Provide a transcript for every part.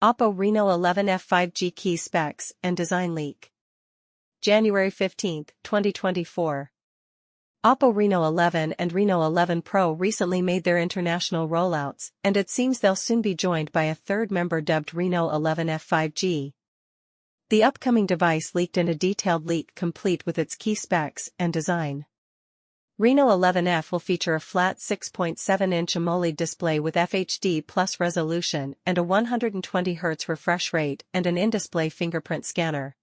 OPPO Reno 11F 5G key specs and design leak. January 15, 2024. OPPO Reno 11 and Reno 11 Pro recently made their international rollouts, and it seems they'll soon be joined by a third member dubbed Reno 11F 5G. The upcoming device leaked in a detailed leak complete with its key specs and design. Reno 11F will feature a flat 6.7-inch AMOLED display with FHD+ resolution and a 120Hz refresh rate and an in-display fingerprint scanner.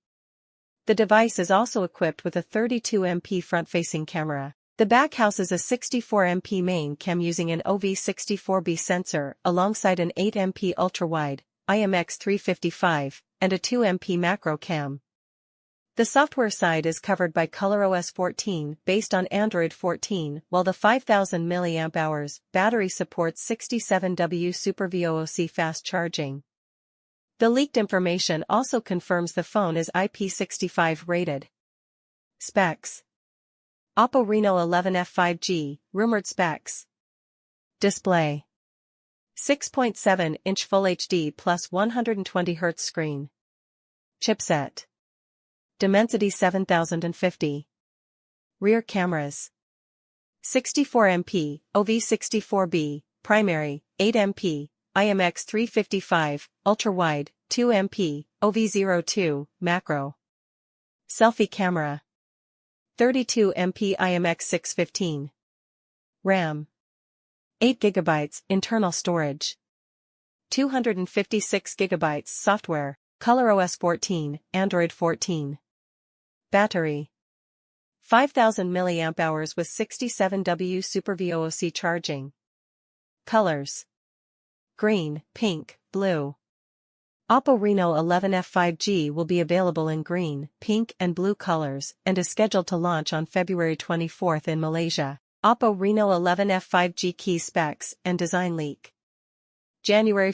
The device is also equipped with a 32MP front-facing camera. The back houses a 64MP main cam using an OV64B sensor alongside an 8MP ultra-wide, IMX355, and a 2MP macro cam. The software side is covered by ColorOS 14 based on Android 14, while the 5000 mAh battery supports 67W Super VOOC fast charging. The leaked information also confirms the phone is IP65 rated. Specs. OPPO Reno 11F 5G, rumored specs. Display. 6.7-inch Full HD plus 120Hz screen. Chipset. Dimensity 7050. Rear cameras. 64MP, OV64B, primary, 8MP, IMX355, ultra-wide, 2MP, OV02, macro. Selfie camera. 32MP IMX615. RAM. 8GB internal storage. 256GB software, ColorOS 14, Android 14. Battery. 5000 mAh with 67W Super VOOC charging. Colors. Green, pink, blue. OPPO Reno 11F 5G will be available in green, pink and blue colors and is scheduled to launch on February 24 in Malaysia. OPPO Reno 11F 5G key specs and design leak. January